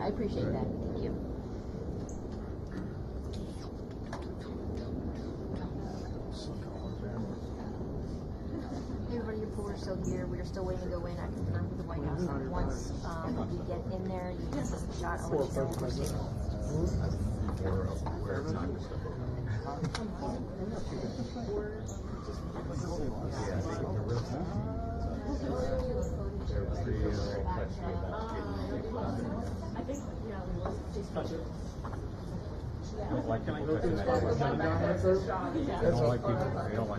I appreciate that. Thank you. Hey everybody, your pool are still here. We are still waiting to go in. I confirmed with the White House that once we get in there, you get a shot. I'll let you know we're safe. They don't like people touching that. They don't like people touching that.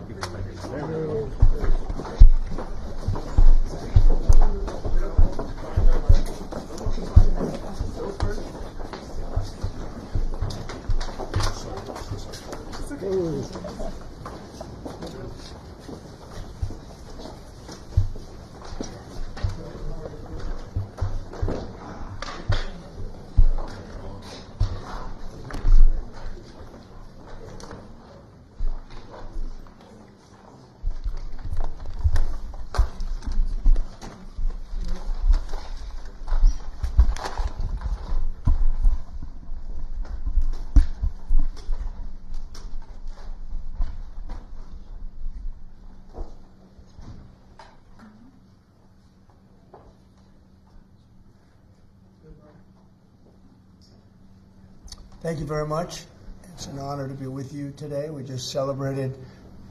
Thank you very much. It's an honor to be with you today. We just celebrated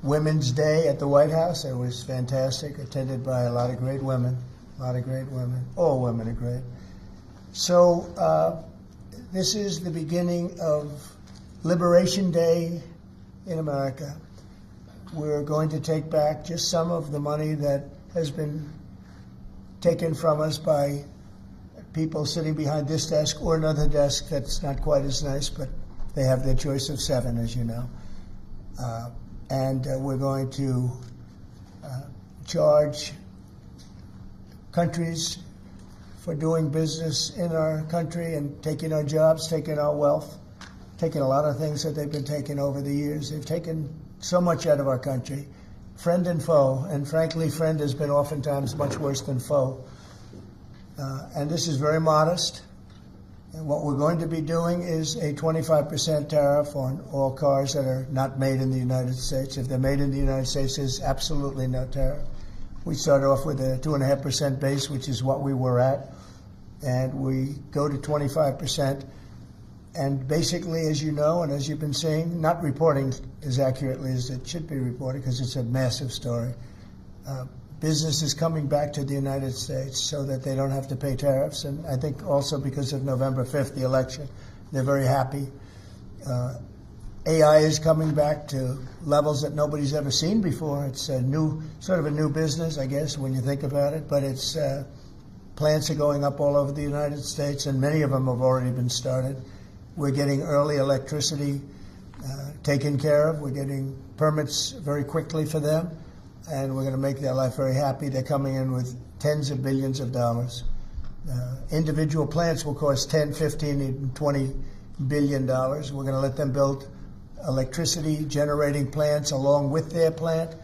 Women's Day at the White House. It was fantastic, attended by a lot of great women, All women are great. So this is the beginning of Liberation Day in America. We're going to take back just some of the money that has been taken from us by people sitting behind this desk or another desk that's not quite as nice, but they have their choice of 7, as you know. And we're going to charge countries for doing business in our country and taking our jobs, taking our wealth, taking a lot of things that they've been taking over the years. They've taken so much out of our country, friend and foe, and frankly, friend has been oftentimes much worse than foe. And this is very modest. And what we're going to be doing is a 25% tariff on all cars that are not made in the United States. If they're made in the United States, there's absolutely no tariff. We start off with a 2.5% base, which is what we were at, and we go to 25%. And basically, as you know, and as you've been seeing, not reporting as accurately as it should be reported because it's a massive story. Business is coming back to the United States so that they don't have to pay tariffs. And I think also because of November 5th, the election, they're very happy. AI is coming back to levels that nobody's ever seen before. It's a new, sort of a new business, I guess, when you think about it. But it's plants are going up all over the United States, and many of them have already been started. We're getting early electricity taken care of. We're getting permits very quickly for them. And we're going to make their life very happy. They're coming in with tens of billions of dollars. Individual plants will cost 10, 15, even $20 billion. We're going to let them build electricity generating plants along with their plant.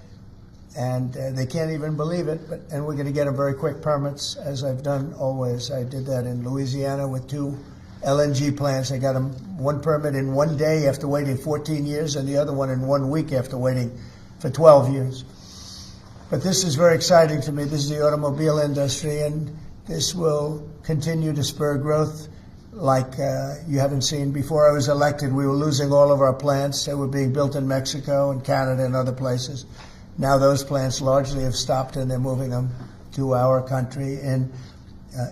And they can't even believe it. And we're going to get them very quick permits, as I've done always. I did that in Louisiana with 2 LNG plants. I got them one permit in 1 day after waiting 14 years and the other one in 1 week after waiting for 12 years. But this is very exciting to me. This is the automobile industry, and this will continue to spur growth like you haven't seen. Before I was elected, we were losing all of our plants. They were being built in Mexico and Canada and other places. Now those plants largely have stopped, and they're moving them to our country. In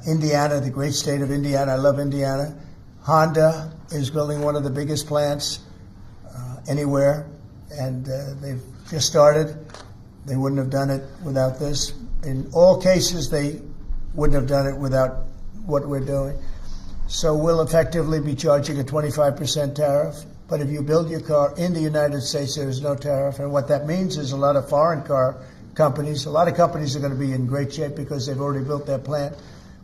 Indiana, the great state of Indiana, I love Indiana. Honda is building one of the biggest plants anywhere, and they've just started. They wouldn't have done it without this. In all cases, they wouldn't have done it without what we're doing. So we'll effectively be charging a 25% tariff. But if you build your car in the United States, there is no tariff. And what that means is a lot of foreign car companies, a lot of companies are going to be in great shape because they've already built their plant.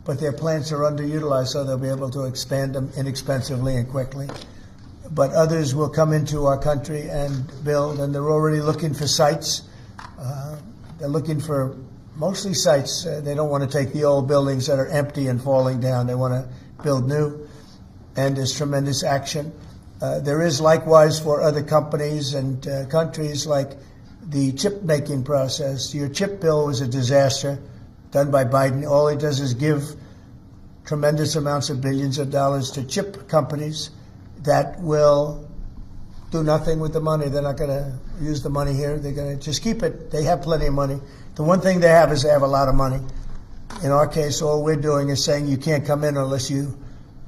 But their plants are underutilized, so they'll be able to expand them inexpensively and quickly. But others will come into our country and build, and they're already looking for sites. They're looking for mostly sites. They don't want to take the old buildings that are empty and falling down. They want to build new. and there's tremendous action. There is likewise for other companies and countries, like the chip making process. Your chip bill was a disaster done by Biden. All he does is give tremendous amounts of billions of dollars to chip companies that will do nothing with the money. They're not going to use the money here. They're going to just keep it. They have plenty of money. The one thing they have is they have a lot of money. In our case, all we're doing is saying you can't come in unless you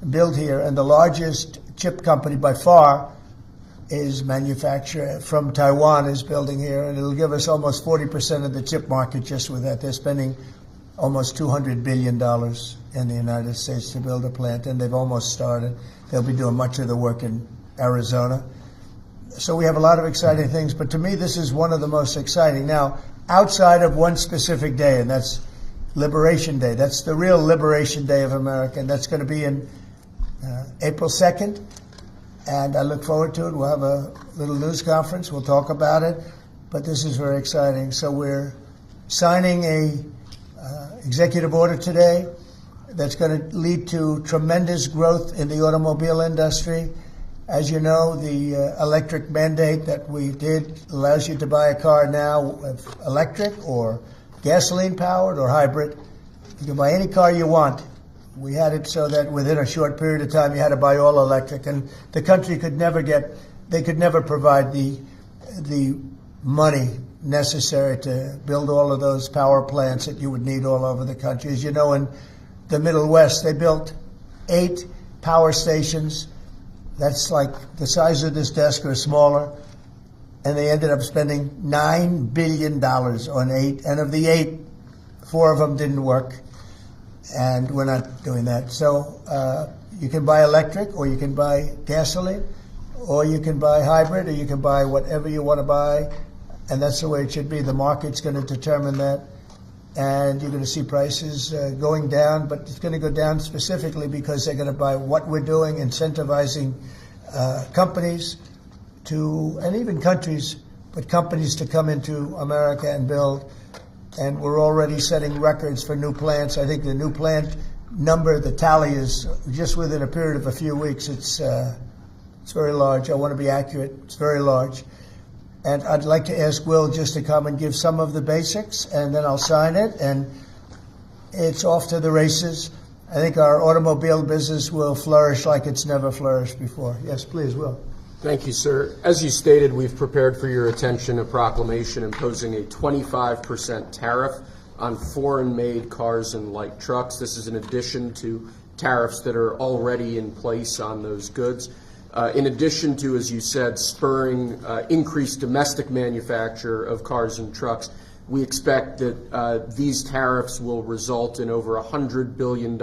build here. And the largest chip company by far is manufacturer from Taiwan is building here, and it'll give us almost 40% of the chip market just with that. They're spending almost $200 billion in the United States to build a plant, and they've almost started. They'll be doing much of the work in Arizona. So we have a lot of exciting things, but to me, this is one of the most exciting. Now, outside of one specific day, and that's Liberation Day. That's the real Liberation Day of America, and that's going to be in April 2nd. And I look forward to it. We'll have a little news conference. We'll talk about it. But this is very exciting. So we're signing a executive order today that's going to lead to tremendous growth in the automobile industry. As you know, the electric mandate that we did allows you to buy a car now, electric or gasoline-powered or hybrid. You can buy any car you want. We had it so that within a short period of time you had to buy all electric, and the country could never provide the money necessary to build all of those power plants that you would need all over the country. As you know, in the Middle West, they built 8 power stations. That's like the size of this desk or smaller, and they ended up spending $9 billion on 8, and of the 8, 4 of them didn't work. And we're not doing that. So you can buy electric, or you can buy gasoline, or you can buy hybrid, or you can buy whatever you want to buy. And that's the way it should be. The market's going to determine that. And you're going to see prices going down, but it's going to go down specifically because they're going to buy what we're doing, incentivizing companies to, and even countries, but companies to come into America and build. And we're already setting records for new plants. I think the new plant number, the tally is just within a period of a few weeks. It's very large. I want to be accurate. It's very large. And I'd like to ask Will just to come and give some of the basics, and then I'll sign it, and it's off to the races. I think our automobile business will flourish like it's never flourished before. Yes, please, Will. Thank you, sir. As you stated, we've prepared for your attention a proclamation imposing a 25% tariff on foreign-made cars and light trucks. This is in addition to tariffs that are already in place on those goods. In addition to, as you said, spurring increased domestic manufacture of cars and trucks, we expect that these tariffs will result in over $100 billion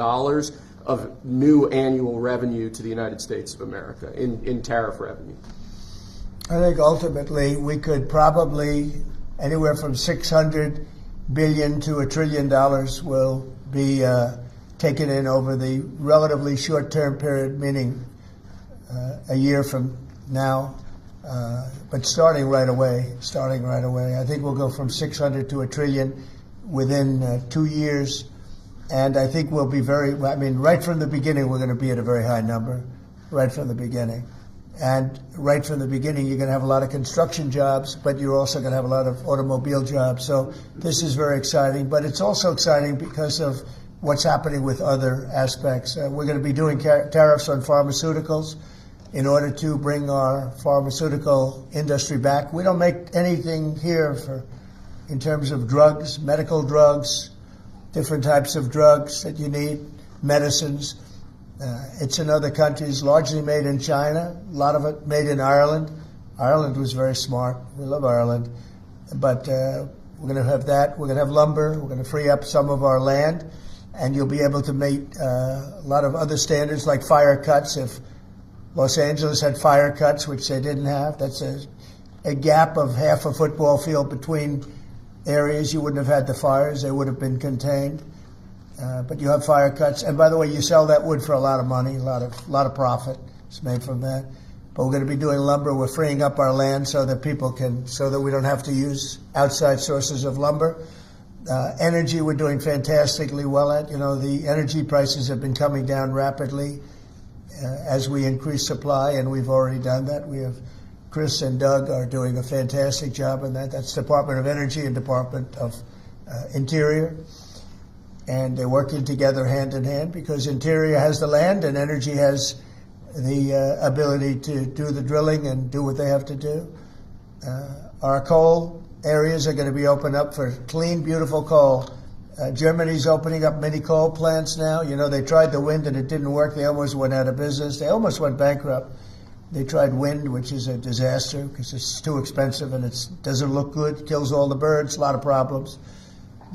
of new annual revenue to the United States of America in tariff revenue. I think ultimately we could probably anywhere from $600 billion to $1 trillion will be taken in over the relatively short-term period, meaning a year from now, but starting right away. I think we'll go from 600 to $1 trillion within 2 years. And I think we'll be right from the beginning, we're going to be at a very high number, right from the beginning. And right from the beginning, you're going to have a lot of construction jobs, but you're also going to have a lot of automobile jobs. So this is very exciting, but it's also exciting because of what's happening with other aspects. We're going to be doing tariffs on pharmaceuticals in order to bring our pharmaceutical industry back. We don't make anything here in terms of drugs, medical drugs, different types of drugs that you need, medicines. It's in other countries, largely made in China, a lot of it made in Ireland. Ireland was very smart. We love Ireland. But we're going to have that. We're going to have lumber. We're going to free up some of our land. And you'll be able to meet a lot of other standards like fire cuts. If Los Angeles had fire cuts, which they didn't have, that's a gap of half a football field between areas. You wouldn't have had the fires. They would have been contained. But you have fire cuts. And by the way, you sell that wood for a lot of money, a lot of profit is made from that. But we're going to be doing lumber. We're freeing up our land so that we don't have to use outside sources of lumber. Energy, we're doing fantastically well at. You know, the energy prices have been coming down rapidly. as we increase supply, and we've already done that. We have Chris and Doug are doing a fantastic job in that. That's Department of Energy and Department of Interior. And they're working together hand in hand because Interior has the land and Energy has the ability to do the drilling and do what they have to do. Our coal areas are going to be opened up for clean, beautiful coal. Germany's opening up many coal plants now. You know, they tried the wind and it didn't work. They almost went out of business. They almost went bankrupt. They tried wind, which is a disaster because it's too expensive and it doesn't look good, kills all the birds, a lot of problems.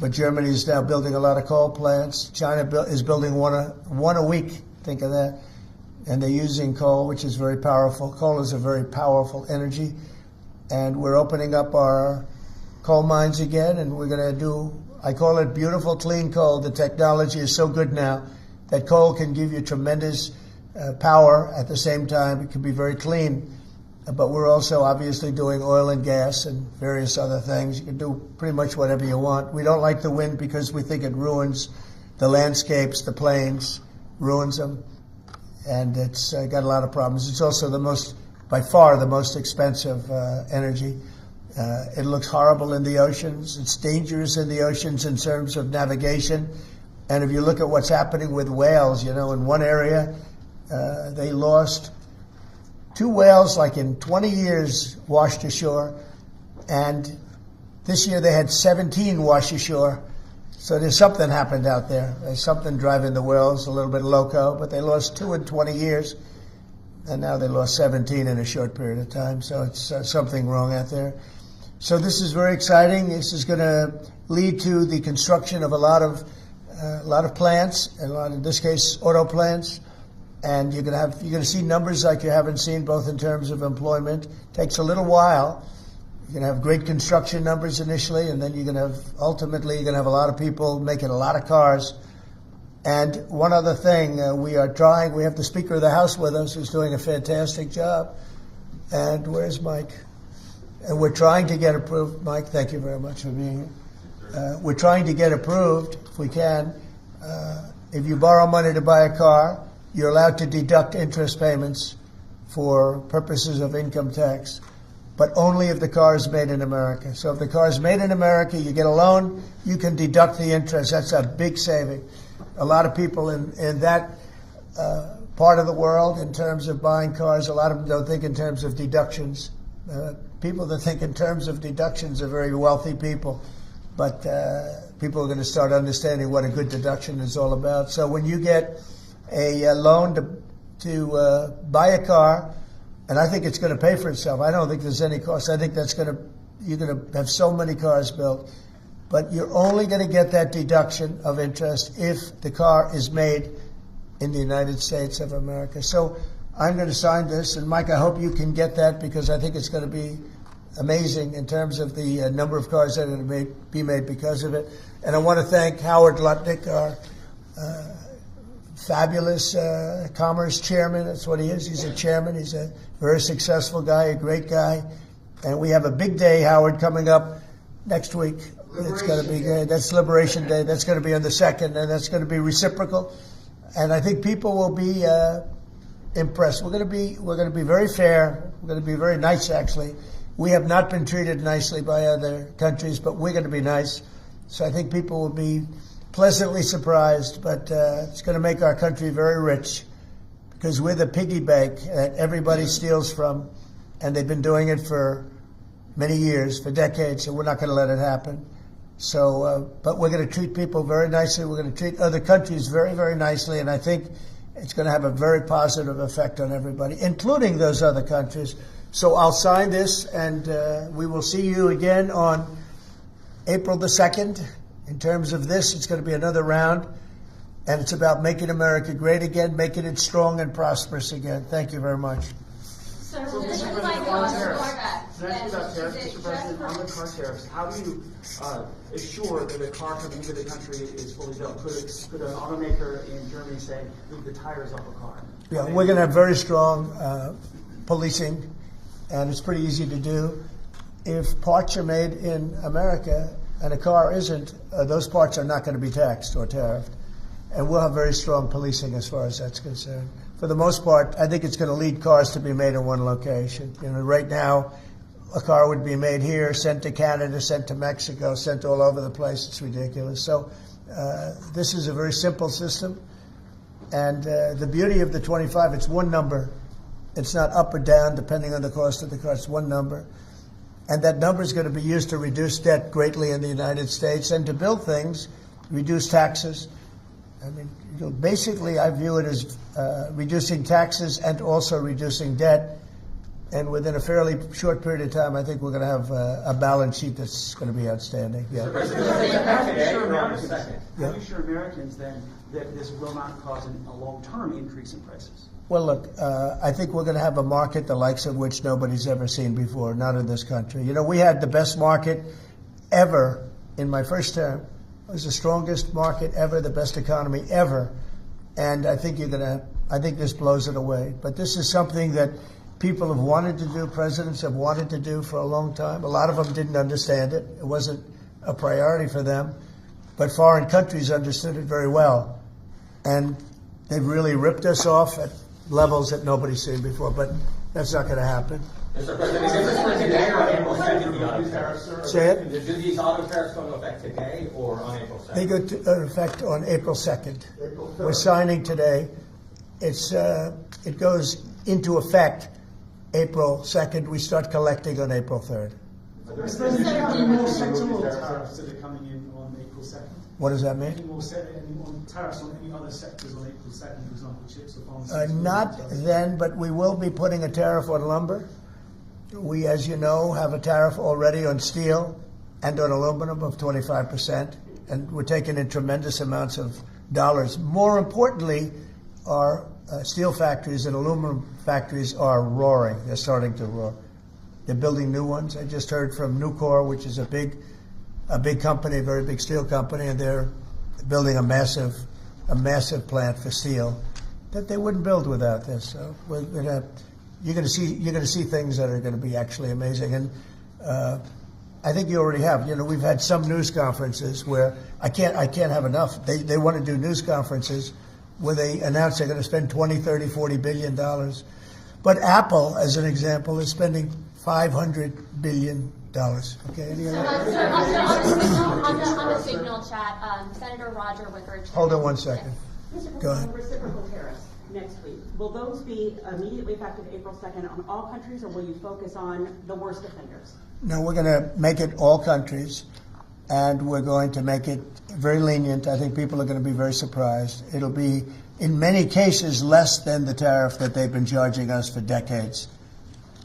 But Germany is now building a lot of coal plants. China is building one a week. Think of that. And they're using coal, which is very powerful. Coal is a very powerful energy. And we're opening up our coal mines again, and we're going to do, I call it beautiful, clean coal. The technology is so good now that coal can give you tremendous power at the same time. It can be very clean. But we're also obviously doing oil and gas and various other things. You can do pretty much whatever you want. We don't like the wind because we think it ruins the landscapes, the plains, ruins them. And it's got a lot of problems. It's also by far the most expensive energy. It looks horrible in the oceans. It's dangerous in the oceans in terms of navigation. And if you look at what's happening with whales, you know, in one area, they lost 2 whales, like in 20 years, washed ashore. And this year they had 17 wash ashore. So there's something happened out there. There's something driving the whales a little bit loco, but they lost 2 in 20 years. And now they lost 17 in a short period of time. So it's something wrong out there. So this is very exciting. This is going to lead to the construction of a lot of plants, and in this case, auto plants. And you're going to see numbers like you haven't seen, both in terms of employment. It takes a little while. You're going to have great construction numbers initially, and then ultimately you're going to have a lot of people making a lot of cars. And one other thing, we have the Speaker of the House with us, who's doing a fantastic job. And where's Mike? And we're trying to get approved. Mike, thank you very much for being here. We're trying to get approved, if we can. If you borrow money to buy a car, you're allowed to deduct interest payments for purposes of income tax, but only if the car is made in America. So if the car is made in America, you get a loan, you can deduct the interest. That's a big saving. A lot of people in that part of the world, in terms of buying cars, a lot of them don't think in terms of deductions. People that think in terms of deductions are very wealthy people, but people are going to start understanding what a good deduction is all about. So when you get a loan to buy a car, and I think it's going to pay for itself. I don't think there's any cost. I think you're going to have so many cars built, but you're only going to get that deduction of interest if the car is made in the United States of America. So I'm going to sign this, and Mike, I hope you can get that, because I think it's going to be amazing in terms of the number of cars that are going to be made because of it. And I want to thank Howard Lutnick, our fabulous commerce chairman. That's what he is. He's a chairman. He's a very successful guy, a great guy. And we have a big day, Howard, coming up next week. It's going to be good. That's Liberation Day. That's going to be on the 2nd, and that's going to be reciprocal. And I think people will be impressed. We're going to be very fair. We're going to be very nice, actually. We have not been treated nicely by other countries, but we're going to be nice. So I think people will be pleasantly surprised, but it's going to make our country very rich, because we're the piggy bank that everybody steals from, and they've been doing it for many years, for decades, so we're not going to let it happen. So, but we're going to treat people very nicely. We're going to treat other countries very, very nicely, and I think it's going to have a very positive effect on everybody, including those other countries. So I'll sign this, and we will see you again on April the 2nd. In terms of this, it's going to be another round, and it's about making America great again, making it strong and prosperous again. Thank you very much. So this is like on tariffs. Can I ask you about tariffs, Mr. President? On the car tariffs, how do you assure that a car coming into the country is fully built? Could an automaker in Germany say, leave the tires off a car? Yeah, we're going to have very strong policing, and it's pretty easy to do. If parts are made in America and a car isn't, those parts are not going to be taxed or tariffed. And we'll have very strong policing as far as that's concerned. for the most part, I think it's going to lead cars to be made in one location. You know, right now, a car would be made here, sent to Canada, sent to Mexico, sent all over the place. It's ridiculous. So this is a very simple system. And the beauty of the 25, it's one number. It's not up or down depending on the cost of the car. It's one number. And that number is going to be used to reduce debt greatly in the United States and to build things, reduce taxes. I mean, you know, basically, I view it as reducing taxes and also reducing debt. And within a fairly short period of time, I think we're going to have a balance sheet that's going to be outstanding. Yeah. How do you assure Americans then that this will not cause a long-term increase in prices? Well, look, I think we're going to have a market the likes of which nobody's ever seen before, not in this country. You know, we had the best market ever in my first term. It was the strongest market ever, the best economy ever. And I think I think this blows it away. But this is something that people have wanted to do, presidents have wanted to do for a long time. A lot of them didn't understand it. It wasn't a priority for them. But foreign countries understood it very well. And they've really ripped us off at levels that nobody's seen before. But that's not going to happen. Mr. President, is this for today or on April 2nd, the auto tariffs? Say it? Do these auto tariffs go into effect today or on April 2nd? They go into effect on April 2nd. We're signing today. It goes into effect April 2nd. We start collecting on April 3rd. Is there any more sectoral tariffs that are coming in on April 2nd? What does that mean? Any more tariffs on any other sectors on April 2nd, for example, chips or pharmaceuticals? Not then, but we will be putting a tariff on lumber. We, as you know, have a tariff already on steel and on aluminum of 25%, and we're taking in tremendous amounts of dollars. More importantly, our steel factories and aluminum factories are roaring. They're starting to roar. They're building new ones. I just heard from Nucor, which is a big company, a very big steel company, and they're building a massive plant for steel that they wouldn't build without this. So you're going to see things that are going to be actually amazing. And I think you already have. You know, we've had some news conferences where I can't have enough. They want to do news conferences where they announce they're going to spend $20, $30, $40 billion. But Apple, as an example, is spending $500 billion. Okay. Any other? On the Signal chat, Senator Roger Wicker. Hold on one second. Go ahead. Reciprocal tariffs next week. Will those be immediately effective April 2nd on all countries, or will you focus on the worst offenders? No, we're going to make it all countries, and we're going to make it very lenient. I think people are going to be very surprised. It'll be, in many cases, less than the tariff that they've been charging us for decades.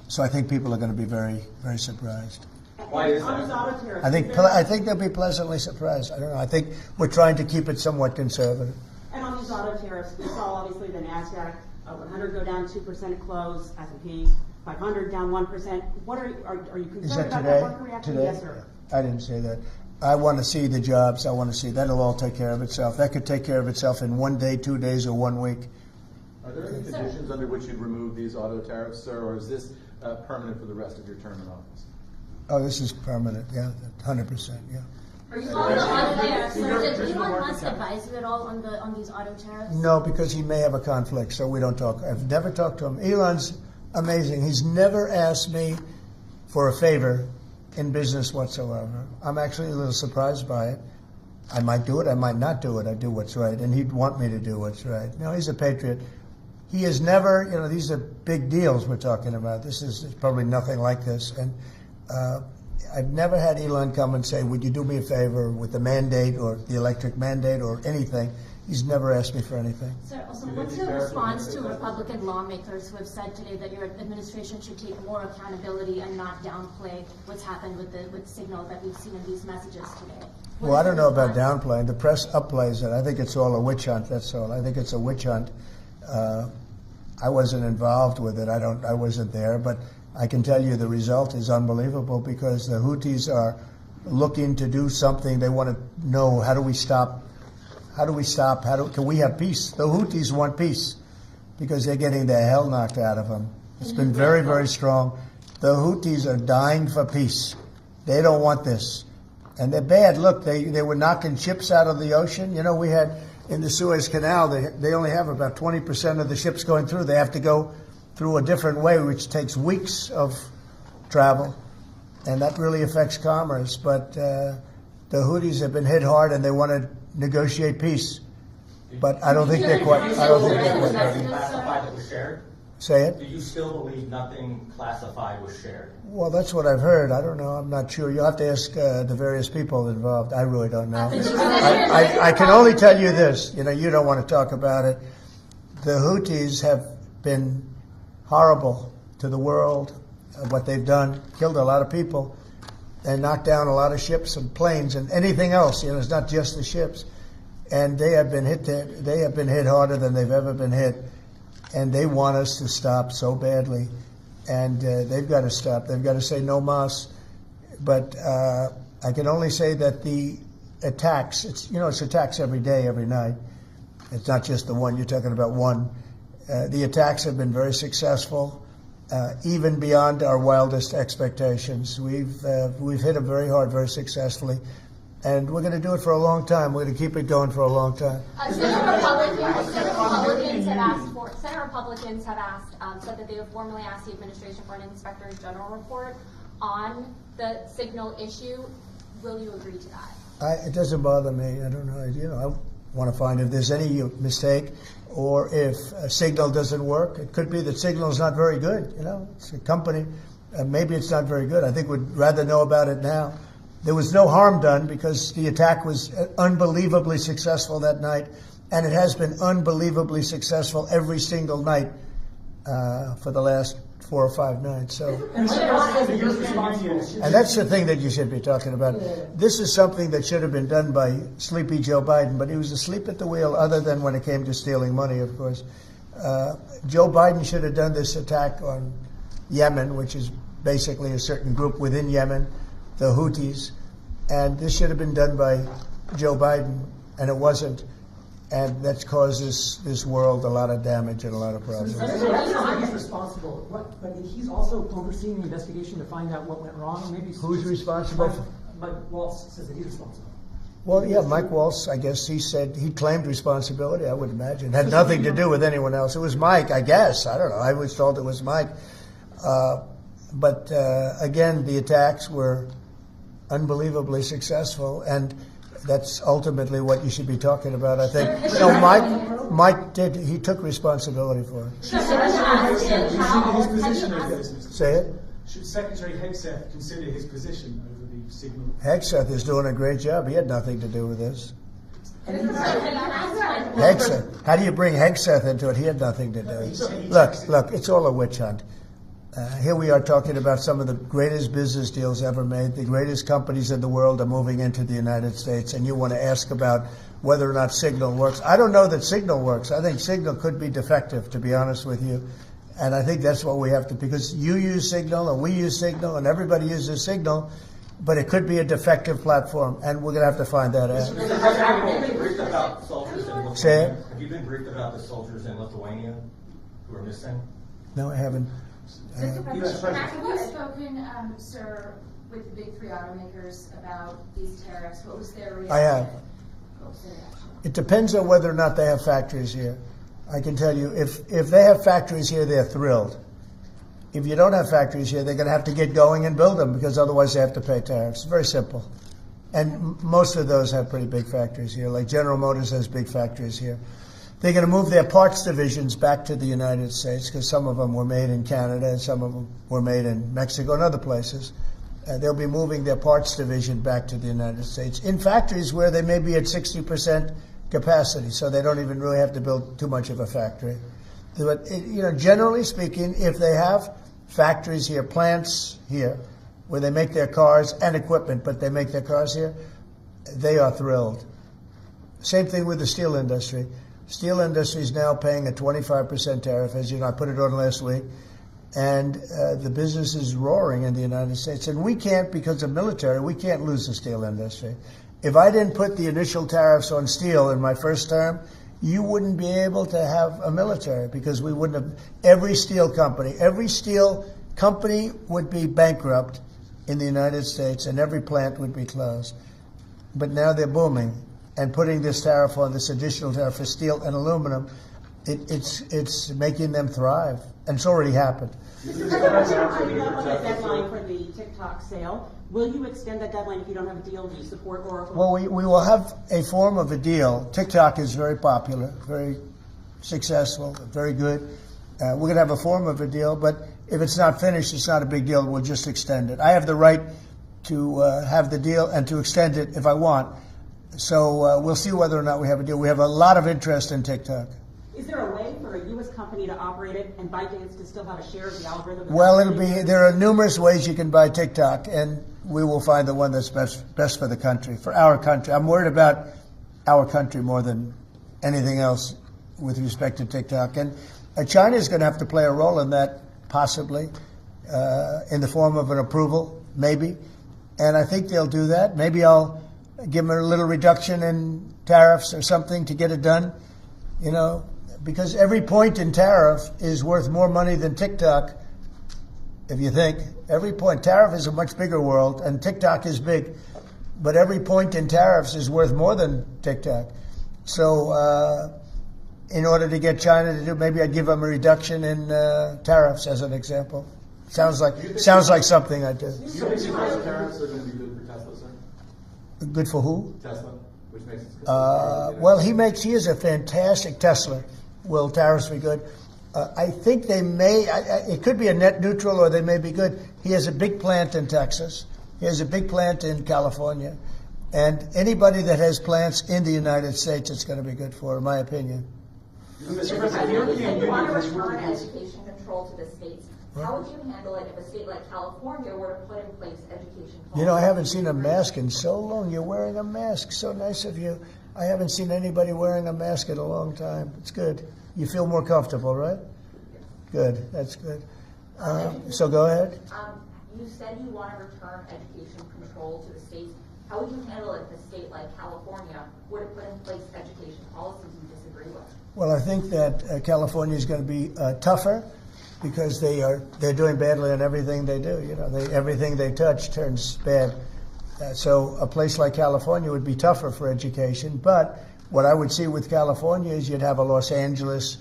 So I think people are going to be very, very surprised. Why is On that? auto tariffs, I think they'll be pleasantly surprised. I don't know. I think we're trying to keep it somewhat conservative. and on these auto tariffs, we saw obviously the NASDAQ 100 go down 2% at close, S&P 500 down 1%. What are you concerned Is that about today? that market reaction? Today? Yes, sir. I didn't say that. I want to see the jobs. I want to see that'll all take care of itself. That could take care of itself in 1 day, 2 days, or 1 week. Are there any conditions under which you'd remove these auto tariffs, sir, or is this permanent for the rest of your term in office? Oh, this is permanent. Yeah, 100%. Yeah. On the auto tariffs, sir, did Elon Musk advise you at all on these auto tariffs? No, because he may have a conflict, so we don't talk. I've never talked to him. Elon's amazing. He's never asked me for a favor in business whatsoever. I'm actually a little surprised by it. I might do it, I might not do it. I do what's right, and he'd want me to do what's right. No, he's a patriot. He has never, these are big deals we're talking about. This is probably nothing like this. And I've never had Elon come and say, would you do me a favor with the mandate or the electric mandate or anything. He's never asked me for anything. Sir, also, what's your response to Republican lawmakers who have said today that your administration should take more accountability and not downplay what's happened with the signal that we've seen in these messages today? Well, I don't know about downplaying. The press upplays it. I think it's all a witch hunt, that's all. I think it's a witch hunt. I wasn't involved with it. I wasn't there, but I can tell you the result is unbelievable because the Houthis are looking to do something. They want to know, how do we stop? Can we have peace? The Houthis want peace because they're getting the hell knocked out of them. It's been very, very strong. The Houthis are dying for peace. They don't want this. And they're bad. Look, they were knocking ships out of the ocean. We had in the Suez Canal, they only have about 20% of the ships going through. They have to go through a different way, which takes weeks of travel, and that really affects commerce. But the Houthis have been hit hard, and they want to negotiate peace. But I don't think they're quite. I don't think they're quite ready. Classified that was shared? Say it. Do you still believe nothing classified was shared? Well, that's what I've heard. I don't know. I'm not sure. You'll have to ask the various people involved. I really don't know. I can only tell you this. You don't want to talk about it. The Houthis have been horrible to the world. What they've done, killed a lot of people, and knocked down a lot of ships and planes and anything else. It's not just the ships. And they have been hit. They have been hit harder than they've ever been hit. And they want us to stop so badly, and they've got to stop. They've got to say no mas. But I can only say that the attacks. It's attacks every day, every night. It's not just the one. You're talking about one. The attacks have been very successful, even beyond our wildest expectations. We've hit them very hard, very successfully. And we're going to do it for a long time. We're going to keep it going for a long time. Senate Republicans have said that they have formally asked the administration for an Inspector General report on the signal issue. Will you agree to that? It doesn't bother me. I don't know. I want to find if there's any mistake or if a signal doesn't work. It could be that signal is not very good. It's a company. Maybe it's not very good. I think we'd rather know about it now. There was no harm done because the attack was unbelievably successful that night, and it has been unbelievably successful every single night for the last 4 or 5 nights. So, and that's the thing that you should be talking about. This is something that should have been done by sleepy Joe Biden, but he was asleep at the wheel, other than when it came to stealing money, of course. Joe Biden should have done this attack on Yemen, which is basically a certain group within Yemen, the Houthis, and this should have been done by Joe Biden, and it wasn't, and that's caused this world a lot of damage and a lot of problems. He's responsible, but he's also overseeing the investigation to find out what went wrong. Maybe who's responsible? Mike Waltz says that he's responsible. Well, yeah, Mike Waltz, I guess he said he claimed responsibility. I would imagine it had nothing to do with anyone else. It was Mike, I guess. I don't know. I was told it was Mike, but again, the attacks were unbelievably successful, and that's ultimately what you should be talking about, I think. Mike did. He took responsibility for it. Say it. Should Secretary Hegseth consider his position over the signal? Hegseth is doing a great job. He had nothing to do with this. Hegseth. How do you bring Hegseth into it? He had nothing to do. Look, it's all a witch hunt. Here we are talking about some of the greatest business deals ever made. The greatest companies in the world are moving into the United States, and you want to ask about whether or not Signal works. I don't know that Signal works. I think Signal could be defective, to be honest with you. And I think that's what we have to, because you use Signal and we use Signal and everybody uses Signal, but it could be a defective platform, and we're going to have to find that out. Have you been briefed about soldiers in Lithuania? Say it? Have you been briefed about the soldiers in Lithuania who are missing? No, I haven't. Have you spoken, sir, with the big 3 automakers about these tariffs? What was their reaction? I have. What was their reaction? It depends on whether or not they have factories here. I can tell you, if they have factories here, they're thrilled. If you don't have factories here, they're going to have to get going and build them, because otherwise they have to pay tariffs. Very simple. And most of those have pretty big factories here, like General Motors has big factories here. They're going to move their parts divisions back to the United States, because some of them were made in Canada and some of them were made in Mexico and other places. They'll be moving their parts division back to the United States in factories where they may be at 60% capacity, so they don't even really have to build too much of a factory. But, generally speaking, if they have factories here, plants here, where they make their cars and equipment, but they make their cars here, they are thrilled. Same thing with the steel industry. Steel industry is now paying a 25% tariff, as you know, I put it on last week, and the business is roaring in the United States. And we can't, because of military, we can't lose the steel industry. If I didn't put the initial tariffs on steel in my first term, you wouldn't be able to have a military, because we wouldn't have. Every steel company would be bankrupt in the United States, and every plant would be closed. But now they're booming. and putting this tariff on, this additional tariff for steel and aluminum, it's making them thrive, and it's already happened. Mr. President, I know on the deadline for the TikTok sale. Will you extend that deadline if you don't have a deal? Do you support or? Well, we will have a form of a deal. TikTok is very popular, very successful, very good. We're going to have a form of a deal, but if it's not finished, it's not a big deal. We'll just extend it. I have the right to have the deal and to extend it if I want. So we'll see whether or not we have a deal. We have a lot of interest in TikTok. Is there a way for a U.S. company to operate it and ByteDance to still have a share of the algorithm? Well, there are numerous ways you can buy TikTok, and we will find the one that's best for the country, for our country. I'm worried about our country more than anything else with respect to TikTok. And China is going to have to play a role in that, possibly, in the form of an approval, maybe. And I think they'll do that. Maybe I'll give them a little reduction in tariffs or something to get it done, you know, because every point in tariff is worth more money than TikTok, if you think. Every point. Tariff is a much bigger world, and TikTok is big. But every point in tariffs is worth more than TikTok. So in order to get China to do, maybe I'd give them a reduction in tariffs as an example. Sounds like something I'd do. Do you think these tariffs are going to be good for Tesla, sir? Good for who? Tesla, which makes it good. Well, he is a fantastic Tesla. Will tariffs be good? I think they may. It could be a net neutral, or they may be good. He has a big plant in Texas. He has a big plant in California. And anybody that has plants in the United States, it's going to be good for, in my opinion. Mr. President, the European You Union want to has return really education control to the states. How would you handle it if a state like California were to put in place education policy? You know, I haven't seen a mask in so long. You're wearing a mask. So nice of you. I haven't seen anybody wearing a mask in a long time. It's good. You feel more comfortable, right? Good. That's good. So go ahead. You said you want to return education control to the states. How would you handle it if a state like California were to put in place education policies you disagree with? Well, I think that California is going to be tougher because they're doing badly on everything they do. You know, everything they touch turns bad. So a place like California would be tougher for education. But what I would see with California is you'd have a Los Angeles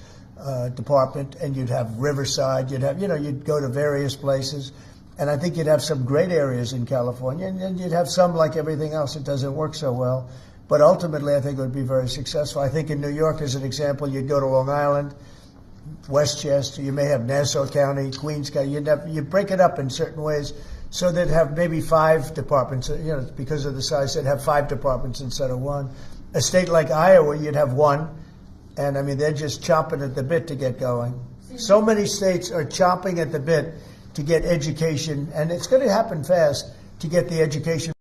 department, and you'd have Riverside. You'd go to various places. And I think you'd have some great areas in California, and then you'd have some, like everything else, that doesn't work so well. But ultimately, I think it would be very successful. I think in New York, as an example, you'd go to Long Island, Westchester, you may have Nassau County, Queens County. You'd break it up in certain ways so they'd have maybe 5 departments. You know, because of the size, they'd have 5 departments instead of 1. A state like Iowa, you'd have 1. And, I mean, they're just chomping at the bit to get going. So many states are chomping at the bit to get education, and it's going to happen fast, to get the education